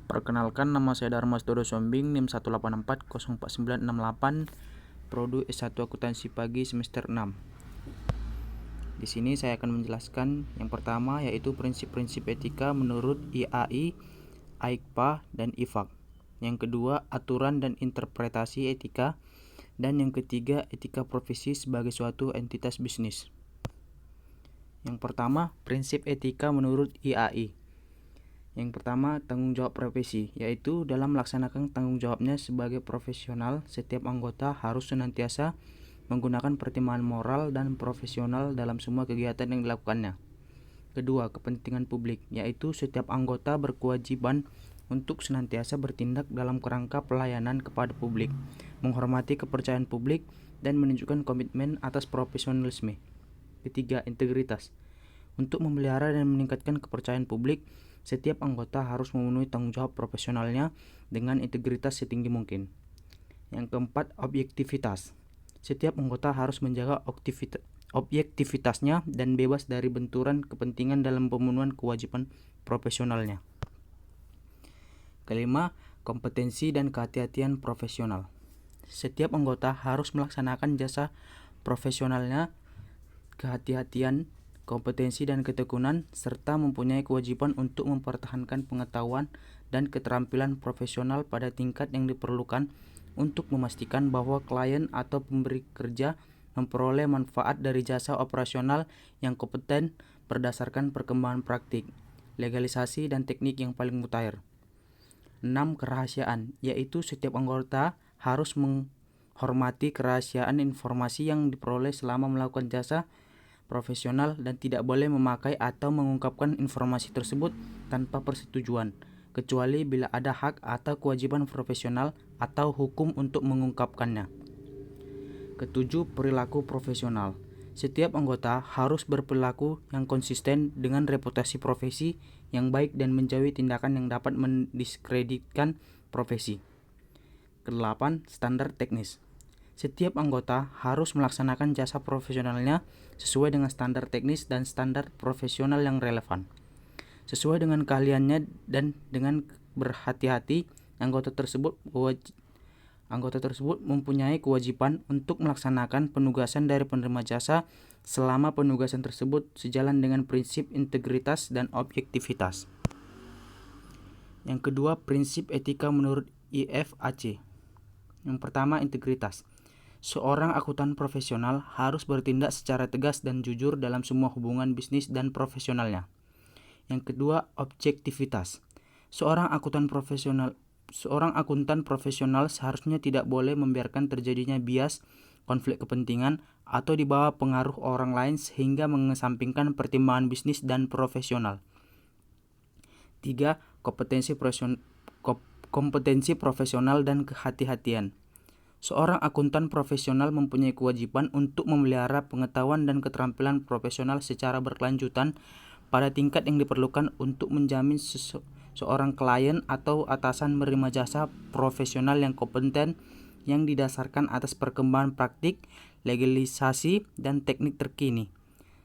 Perkenalkan, nama saya Darmas Dodo Sombing, NIM 184049968, Prodi S1 Akuntansi Pagi semester 6. Di sini saya akan menjelaskan yang pertama, yaitu prinsip-prinsip etika menurut IAI, AIKPA, dan IFAK. Yang kedua, aturan dan interpretasi etika. Dan yang ketiga, etika profesi sebagai suatu entitas bisnis. Yang pertama, prinsip etika menurut IAI. Yang pertama, tanggung jawab profesi, yaitu dalam melaksanakan tanggung jawabnya sebagai profesional, setiap anggota harus senantiasa menggunakan pertimbangan moral dan profesional dalam semua kegiatan yang dilakukannya. Kedua, kepentingan publik, yaitu setiap anggota berkewajiban untuk senantiasa bertindak dalam kerangka pelayanan kepada publik, menghormati kepercayaan publik, dan menunjukkan komitmen atas profesionalisme. Ketiga, integritas. Untuk memelihara dan meningkatkan kepercayaan publik, setiap anggota harus memenuhi tanggung jawab profesionalnya dengan integritas setinggi mungkin. Yang keempat, objektivitas. Setiap anggota harus menjaga objektivitasnya dan bebas dari benturan kepentingan dalam pemenuhan kewajiban profesionalnya. Kelima, kompetensi dan kehati-hatian profesional. Setiap anggota harus melaksanakan jasa profesionalnya, kehati-hatian, kompetensi dan ketekunan, serta mempunyai kewajiban untuk mempertahankan pengetahuan dan keterampilan profesional pada tingkat yang diperlukan untuk memastikan bahwa klien atau pemberi kerja memperoleh manfaat dari jasa operasional yang kompeten berdasarkan perkembangan praktik, legalisasi, dan teknik yang paling mutakhir. 6. Kerahasiaan, yaitu setiap anggota harus menghormati kerahasiaan informasi yang diperoleh selama melakukan jasa profesional dan tidak boleh memakai atau mengungkapkan informasi tersebut tanpa persetujuan, kecuali bila ada hak atau kewajiban profesional atau hukum untuk mengungkapkannya. Ketujuh, perilaku profesional. Setiap anggota harus berperilaku yang konsisten dengan reputasi profesi yang baik dan menjauhi tindakan yang dapat mendiskreditkan profesi. Kedelapan, standar teknis. Setiap anggota harus melaksanakan jasa profesionalnya sesuai dengan standar teknis dan standar profesional yang relevan. Sesuai dengan keahliannya dan dengan berhati-hati, anggota tersebut mempunyai kewajiban untuk melaksanakan penugasan dari penerima jasa selama penugasan tersebut sejalan dengan prinsip integritas dan objektivitas. Yang kedua, prinsip etika menurut IFAC. Yang pertama, integritas. Seorang akuntan profesional harus bertindak secara tegas dan jujur dalam semua hubungan bisnis dan profesionalnya. Yang kedua, objektivitas. Seorang akuntan profesional seharusnya tidak boleh membiarkan terjadinya bias, konflik kepentingan, atau dibawa pengaruh orang lain sehingga mengesampingkan pertimbangan bisnis dan profesional. 3. Kompetensi profesional dan kehati-hatian. Seorang akuntan profesional mempunyai kewajiban untuk memelihara pengetahuan dan keterampilan profesional secara berkelanjutan pada tingkat yang diperlukan untuk menjamin seorang klien atau atasan menerima jasa profesional yang kompeten yang didasarkan atas perkembangan praktik, legalisasi, dan teknik terkini.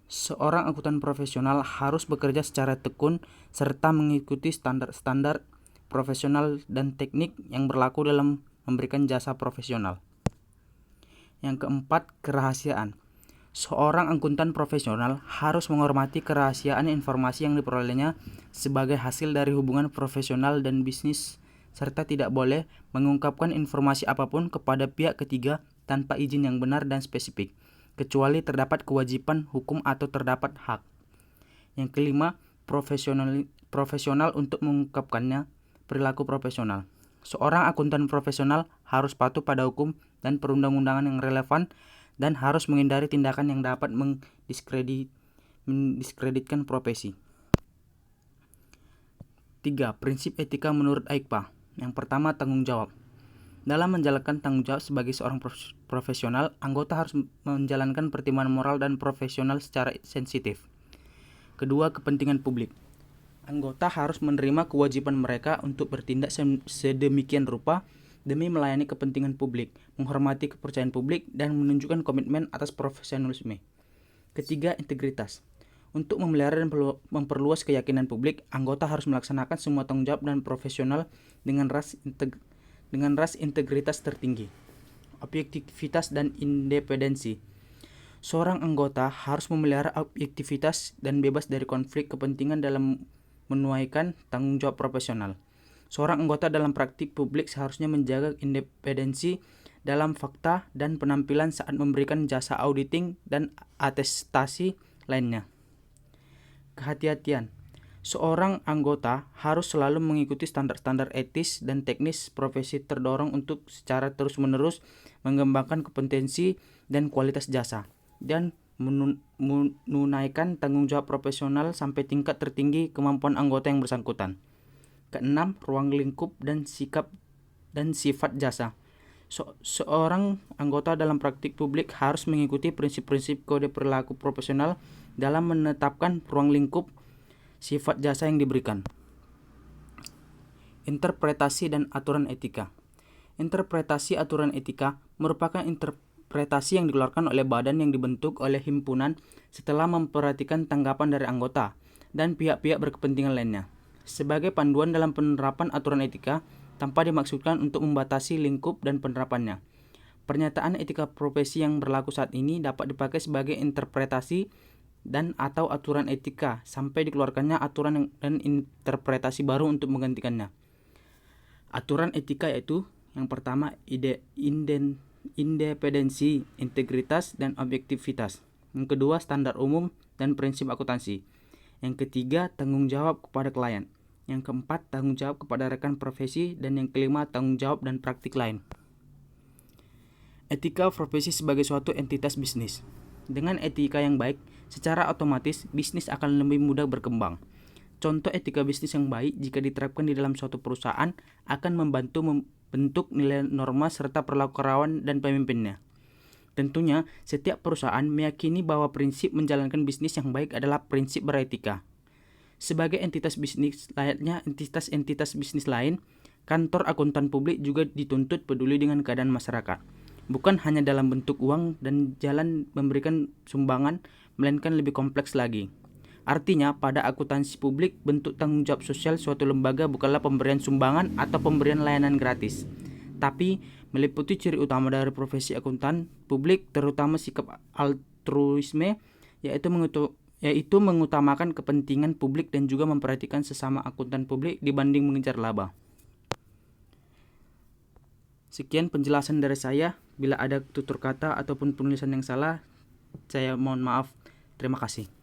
Seorang akuntan profesional harus bekerja secara tekun serta mengikuti standar-standar profesional dan teknik yang berlaku dalam memberikan jasa profesional. Yang keempat, kerahasiaan. Seorang akuntan profesional harus menghormati kerahasiaan informasi yang diperolehnya sebagai hasil dari hubungan profesional dan bisnis, serta tidak boleh mengungkapkan informasi apapun kepada pihak ketiga tanpa izin yang benar dan spesifik, kecuali terdapat kewajiban hukum atau terdapat hak. Yang kelima, profesional untuk mengungkapkannya. Perilaku profesional. Seorang akuntan profesional harus patuh pada hukum dan perundang-undangan yang relevan dan harus menghindari tindakan yang dapat mendiskreditkan profesi. 3. Prinsip etika menurut AIKPA. Yang pertama, tanggung jawab. Dalam menjalankan tanggung jawab sebagai seorang profesional, anggota harus menjalankan pertimbangan moral dan profesional secara sensitif. Kedua, kepentingan publik. Anggota harus menerima kewajiban mereka untuk bertindak sedemikian rupa demi melayani kepentingan publik, menghormati kepercayaan publik, dan menunjukkan komitmen atas profesionalisme. Ketiga, integritas. Untuk memelihara dan memperluas keyakinan publik, anggota harus melaksanakan semua tanggung jawab dan profesional dengan ras integritas tertinggi, objektivitas dan independensi. Seorang anggota harus memelihara objektivitas dan bebas dari konflik kepentingan dalam menunaikan tanggung jawab profesional. Seorang anggota dalam praktik publik seharusnya menjaga independensi dalam fakta dan penampilan saat memberikan jasa auditing dan atestasi lainnya. Kehati-hatian. Seorang anggota harus selalu mengikuti standar-standar etis dan teknis profesi, terdorong untuk secara terus-menerus mengembangkan kompetensi dan kualitas jasa, dan menunaikan tanggung jawab profesional sampai tingkat tertinggi kemampuan anggota yang bersangkutan. Keenam, ruang lingkup dan sikap dan sifat jasa. Seorang anggota dalam praktik publik harus mengikuti prinsip-prinsip kode perilaku profesional dalam menetapkan ruang lingkup sifat jasa yang diberikan. Interpretasi dan aturan etika. Interpretasi aturan etika merupakan interpretasi yang dikeluarkan oleh badan yang dibentuk oleh himpunan setelah memperhatikan tanggapan dari anggota dan pihak-pihak berkepentingan lainnya, sebagai panduan dalam penerapan aturan etika tanpa dimaksudkan untuk membatasi lingkup dan penerapannya. Pernyataan etika profesi yang berlaku saat ini dapat dipakai sebagai interpretasi dan atau aturan etika sampai dikeluarkannya aturan dan interpretasi baru untuk menggantikannya. Aturan etika yaitu yang pertama independensi, integritas, dan objektivitas. Yang kedua standar umum dan prinsip akuntansi. Yang ketiga tanggung jawab kepada klien. Yang keempat tanggung jawab kepada rekan profesi, dan yang kelima tanggung jawab dan praktik lain. Etika profesi sebagai suatu entitas bisnis. Dengan etika yang baik, secara otomatis bisnis akan lebih mudah berkembang. Contoh etika bisnis yang baik jika diterapkan di dalam suatu perusahaan akan membantu membentuk nilai norma serta perilaku karyawan dan pemimpinnya. Tentunya, setiap perusahaan meyakini bahwa prinsip menjalankan bisnis yang baik adalah prinsip beretika. Sebagai entitas bisnis layaknya entitas-entitas bisnis lain, kantor akuntan publik juga dituntut peduli dengan keadaan masyarakat. Bukan hanya dalam bentuk uang dan jalan memberikan sumbangan, melainkan lebih kompleks lagi. Artinya, pada akuntansi publik, bentuk tanggung jawab sosial suatu lembaga bukanlah pemberian sumbangan atau pemberian layanan gratis, tapi meliputi ciri utama dari profesi akuntan publik, terutama sikap altruisme, yaitu mengutamakan kepentingan publik dan juga memperhatikan sesama akuntan publik dibanding mengejar laba. Sekian penjelasan dari saya. Bila ada tutur kata ataupun penulisan yang salah, saya mohon maaf. Terima kasih.